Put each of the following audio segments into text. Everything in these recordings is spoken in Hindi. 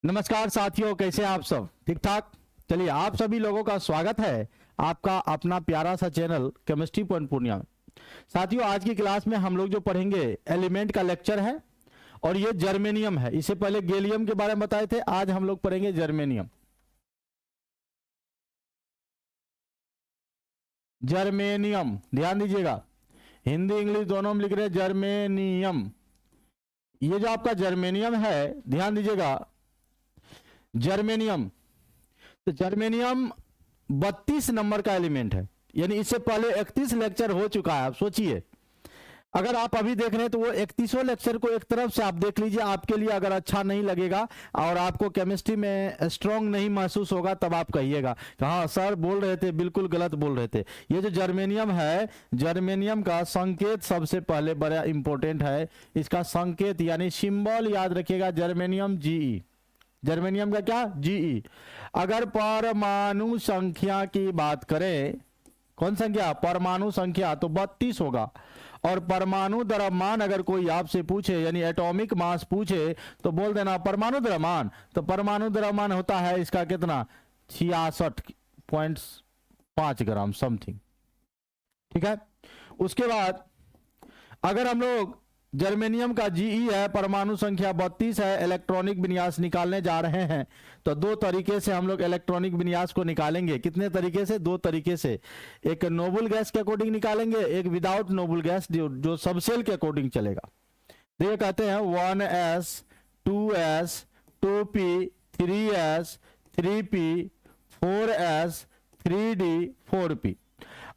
नमस्कार साथियों, कैसे हैं आप सब? ठीक ठाक। चलिए, आप सभी लोगों का स्वागत है आपका अपना प्यारा सा चैनल केमिस्ट्री पॉइंट पूर्णिया में। साथियों, आज की क्लास में हम लोग जो पढ़ेंगे एलिमेंट का लेक्चर है और ये जर्मेनियम है। इससे पहले गैलियम के बारे में बताए थे, आज हम लोग पढ़ेंगे जर्मेनियम। जर्मेनियम ध्यान दीजिएगा, हिंदी इंग्लिश दोनों में लिख रहे हैं जर्मेनियम। ये जो आपका जर्मेनियम है, ध्यान दीजिएगा, जर्मेनियम, तो जर्मेनियम 32 नंबर का एलिमेंट है। यानी इससे पहले 31 लेक्चर हो चुका है। आप सोचिए, अगर आप अभी देख रहे हैं तो वो 31वां लेक्चर को एक तरफ से आप देख लीजिए। आपके लिए अगर अच्छा नहीं लगेगा और आपको केमिस्ट्री में स्ट्रांग नहीं महसूस होगा, तब आप कहिएगा कि हाँ सर बोल रहे थे, बिल्कुल गलत बोल रहे थे। ये जो जर्मेनियम है, जर्मेनियम का संकेत सबसे पहले बड़ा इंपॉर्टेंट है। इसका संकेत यानी सिंबल याद रखिएगा, जर्मेनियम जीई। जर्मेनियम का क्या? जीई। अगर परमाणु संख्या की बात करें, कौन संख्या? परमाणु संख्या, तो 32 होगा। और परमाणु द्रव्यमान अगर कोई आपसे पूछे, यानी एटॉमिक मास पूछे, तो बोल देना परमाणु द्रव्यमान। तो परमाणु द्रव्यमान होता है इसका कितना? 66.5 ग्राम समथिंग। ठीक है। उसके बाद अगर हम लोग जर्मेनियम का जीई है, परमाणु संख्या 32 है, इलेक्ट्रॉनिक विन्यास निकालने जा रहे हैं, तो दो तरीके से हम लोग इलेक्ट्रॉनिक विन्यास को निकालेंगे। कितने तरीके से? दो तरीके से। एक नोबल गैस के अकॉर्डिंग निकालेंगे, एक विदाउट नोबल गैस जो सबसेल के अकॉर्डिंग चलेगा। देखिए, कहते हैं 1s 2s 2p 3s 3p 4s 3d 4p।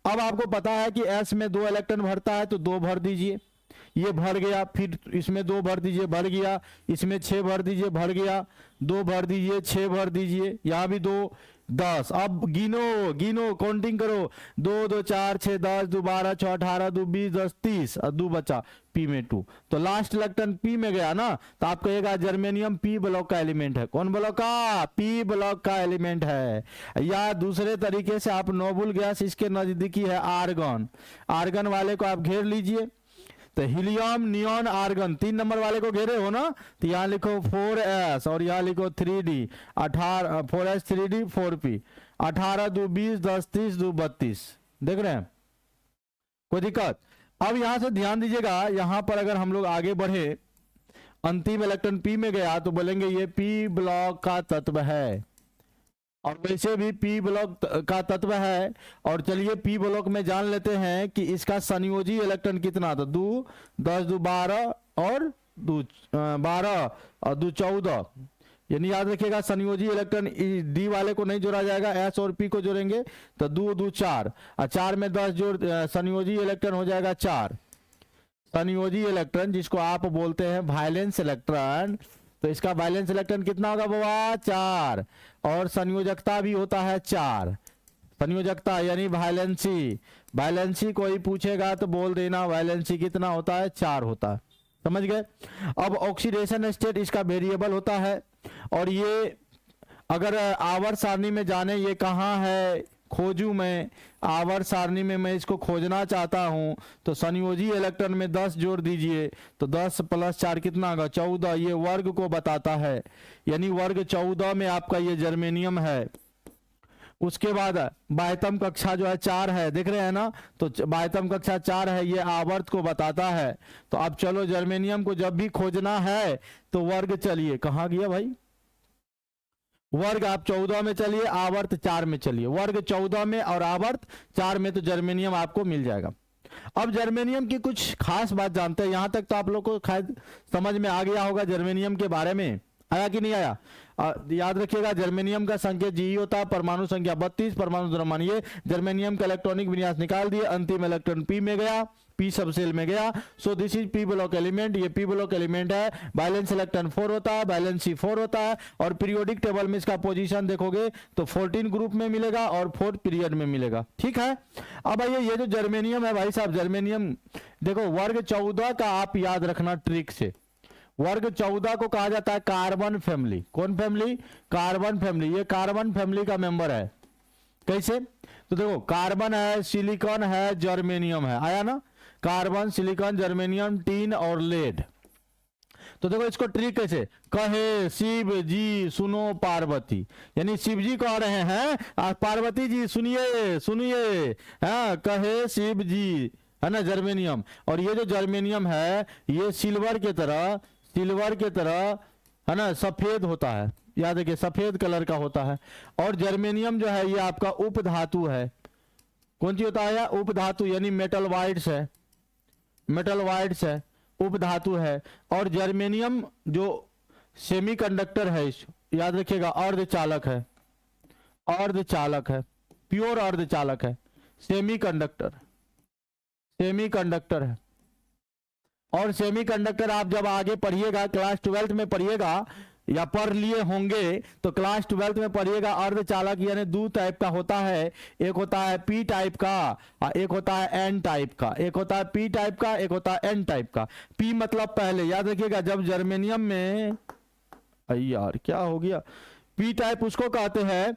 अब आपको पता है कि s में 2 इलेक्ट्रॉन भरता है, तो 2 भर दीजिए, ये भर गया। फिर इसमें 2 भर दीजिए, भर गया। इसमें 6 भर दीजिए, भर गया। 2 भर दीजिए, 6 भर दीजिए, यहां भी 2, 10। अब गिनो गिनो, काउंटिंग करो। 2 2 4 6 10 2 12 6 18 2 20 10 30 और 2 बचा पी में 2। तो लास्ट इलेक्ट्रॉन पी में गया ना, तो आप कहिएगा जर्मेनियम पी ब्लॉक का एलिमेंट है। कौन ब्लॉक का? पी ब्लॉक का एलिमेंट है। या दूसरे तरीके से आप नोबल गैस, इसके नजदीकी है आर्गन। आर्गन वाले को आप घेर लीजिए, तो हीलियम नियॉन आर्गन 3 नंबर वाले को घेरे हो ना, तो यहां लिखो 4s और यहां लिखो 3d 18 4s 3d 4p 18 2 20 10 30 2 32। देख रहे हैं? कोई दिक्कत? अब यहां से ध्यान दीजिएगा, यहां पर अगर हम लोग आगे बढ़े, अंतिम इलेक्ट्रॉन पी में गया तो बोलेंगे ये पी ब्लॉक का तत्व है। और वैसे भी पी ब्लॉक का तत्व है। और चलिए पी ब्लॉक में जान लेते हैं कि इसका संयोजी इलेक्ट्रॉन कितना था? 2 10 2 12 और 2 12 और 2 14। यानी याद रखिएगा, संयोजी इलेक्ट्रॉन डी वाले को नहीं जोड़ा जाएगा, एस और पी को जोड़ेंगे तो 2 2 4 और 4 में 10 जोड़, संयोजी इलेक्ट्रॉन हो जाएगा 4। संयोजी इलेक्ट्रॉन जिसको आप बोलते हैं वैलेंस इलेक्ट्रॉन, तो इसका वैलेंस इलेक्ट्रॉन कितना होगा बाबा? 4। और संयोजकता भी होता है 4। संयोजकता यानी वैलेंसी। वैलेंसी कोई पूछेगा तो बोल देना वैलेंसी कितना होता है? 4 होता है। समझ गए? अब ऑक्सीडेशन स्टेट इसका वेरिएबल होता है। और ये अगर आवर्त सारणी में जाने, ये कहाँ है खोजू मैं, आवर्त सारणी में मैं इसको खोजना चाहता हूं, तो संयोजी इलेक्ट्रॉन में 10 जोड़ दीजिए, तो 10 + 4 कितना होगा? 14। ये वर्ग को बताता है, यानी वर्ग 14 में आपका ये जर्मेनियम है। उसके बाद बाह्यतम कक्षा जो है 4 है, देख रहे हैं ना, तो बाह्यतम कक्षा 4 है, ये आवर्त को बताता है। तो अब चलो जर्मेनियम को जब भी खोजना है तो वर्ग चलिए, कहाँ गया भाई वर्ग? आप 14 में चलिए, आवर्त 4 में चलिए। वर्ग 14 में और आवर्त 4 में, तो जर्मेनियम आपको मिल जाएगा। अब जर्मेनियम की कुछ खास बात जानते हैं। यहां तक तो आप लोग को शायद समझ में आ गया होगा जर्मेनियम के बारे में। आया कि नहीं आया? याद रखिएगा, जर्मेनियम का संकेत जी होता है, परमाणु संख्या 32, परमाणु द्रव्यमान। ये जर्मेनियम का इलेक्ट्रॉनिक विन्यास निकाल दिए, अंतिम इलेक्ट्रॉन पी में गया, पी सबसेल में गया। So this is P block element. ये पी ब्लॉक एलिमेंट है। बैलेंस इलेक्ट्रॉन 4 होता है, बैलेंसी 4 होता है। और पीरियोडिक टेबल में इसका पोजीशन देखोगे तो 14 ग्रुप में मिलेगा और 4th पीरियड में मिलेगा। ठीक है। अब आइए, ये जो जर्मेनियम है भाई साहब, जर्मेनियम देखो वर्ग 14 का आप याद रखना ट्रिक से। वर्ग 14 को कहा जाता है कार्बन फैमिली। कौन फैमिली? Carbon family. ये कार्बन फैमिली का मेंबर है। कैसे? तो देखो, कार्बन है, सिलिकॉन है, जर्मेनियम है। आया ना? कार्बन, सिलिकॉन, जर्मेनियम, टीन और लेड। तो देखो इसको ट्रिक कैसे, कहे शिव जी सुनो पार्वती, यानी शिव जी कह रहे हैं पार्वती जी सुनिए सुनिए, हाँ कहे शिव जी, है ना जर्मेनियम। और ये जो जर्मेनियम है ये सिल्वर के तरह है ना सफेद होता है, याद रखिए सफेद कलर का होता है। और जर्मेनियम जो है ये आपका उपधातु है, कौन सी होता है, उपधातु, यानी मेटल वाइड्स है, मेटल वाइड्स है, उपधातु है। और जर्मेनियम जो सेमीकंडक्टर है, याद रखिएगा अर्धचालक है, अर्धचालक है, प्योर अर्धचालक है, सेमीकंडक्टर, सेमीकंडक्टर है। और सेमीकंडक्टर आप जब आगे पढ़िएगा क्लास 12th में पढ़िएगा या पढ़ लिए होंगे, तो क्लास 12th में पढ़िएगा अर्धचालक यानी दो टाइप का होता है, एक होता है पी टाइप का और एक होता है एन टाइप का, एक होता है पी टाइप का, एक होता है एन टाइप का। पी मतलब पहले, याद रखिएगा जब जर्मेनियम में, यार क्या हो गया, पी टाइप उसको कहते हैं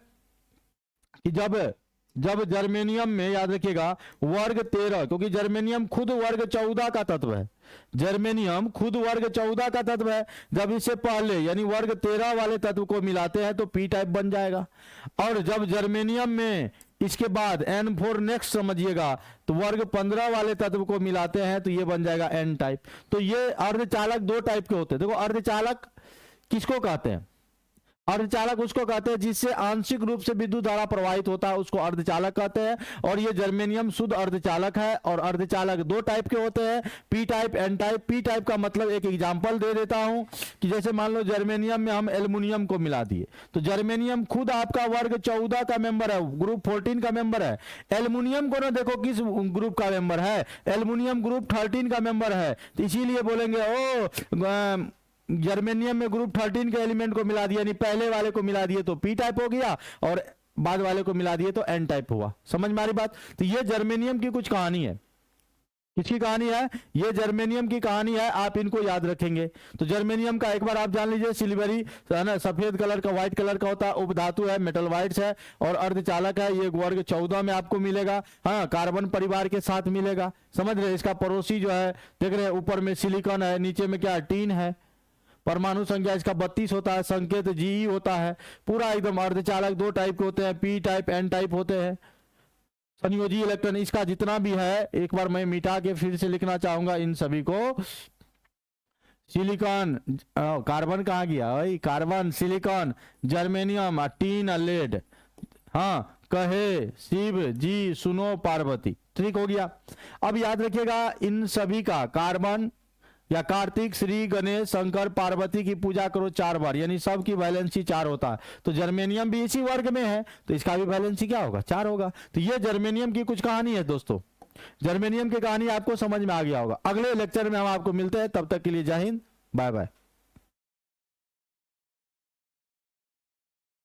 कि जब जर्मेनियम में, याद रखिएगा वर्ग 13, क्योंकि जर्मेनियम खुद वर्ग 14 का तत्व है, जर्मेनियम खुद वर्ग 14 का तत्व है, जब इससे पहले यानी वर्ग 13 वाले तत्व को मिलाते हैं तो पी टाइप बन जाएगा। और जब जर्मेनियम में इसके बाद N4 नेक्स्ट समझिएगा तो वर्ग 15 वाले तत्व को मिलाते हैं तो ये बन जाएगा N टाइप। तो ये अर्धचालक दो टाइप के होते हैं। देखो अर्धचालक किसको कहते हैं, अर्धचालक उसको कहते हैं जिससे आंशिक रूप से विद्युत धारा प्रवाहित होता है, उसको अर्धचालक कहते हैं। और ये जर्मेनियम शुद्ध अर्धचालक है। और अर्धचालक दो टाइप के होते हैं, P type, N type. P type का मतलब एक एग्जांपल दे देता हूं कि जैसे मान लो जर्मेनियम में हम एल्युमिनियम को मिला दिए, तो जर्मेनियम खुद आपका वर्ग 14 का मेंबर है, ग्रुप 14 का मेंबर है। एल्युमिनियम को ना देखो किस ग्रुप का मेंबर है, एल्युमिनियम ग्रुप 13 का मेंबर है। तो इसीलिए बोलेंगे ओ जर्मेनियम में ग्रुप 13 के एलिमेंट को मिला दिया, यानी पहले वाले को मिला दिए तो पी टाइप हो गया और बाद वाले को मिला दिए तो एन टाइप हुआ। समझ में आ रही बात। तो ये जर्मेनियम की कुछ कहानी है। किसकी कहानी है, ये जर्मेनियम की कहानी है, आप इनको याद रखेंगे। तो जर्मेनियम का एक बार आप जान लीजिए, सिल्वरी है ना, सफेद कलर का, व्हाइट कलर का होता है, उपधातु है, मेटल वाइट्स है और अर्धचालक है। ये वर्ग 14 में आपको मिलेगा, हाँ कार्बन परिवार के साथ मिलेगा। समझ रहे, इसका पड़ोसी जो है देख रहे हैं, ऊपर में सिलिकॉन है, नीचे में क्या टीन है। परमाणु संख्या इसका 32 होता है, संकेत जी होता है। पूरा एकदम अर्धचालक दो टाइप के होते हैं, पी टाइप, एन टाइप होते हैं। संयोजी इलेक्ट्रॉन इसका जितना भी है, एक बार मैं मिटा के फिर से लिखना चाहूंगा इन सभी को। सिलिकॉन, कार्बन कहाँ गया भाई, carbon, silicon, germanium, tin, lead, हाँ कहे शिव जी सुनो पार्वती। ठीक हो गया। अब याद रखिएगा इन सभी का कार्बन या कार्तिक, श्री गणेश, शंकर, पार्वती की पूजा करो 4 बार, यानी सबकी वैलेंसी 4 होता है। तो जर्मेनियम भी इसी वर्ग में है तो इसका भी वैलेंसी क्या होगा, 4 होगा। तो ये जर्मेनियम की कुछ कहानी है दोस्तों। जर्मेनियम की कहानी आपको समझ में आ गया होगा। अगले लेक्चर में हम आपको मिलते हैं, तब तक के लिए जय हिंद, बाय बाय।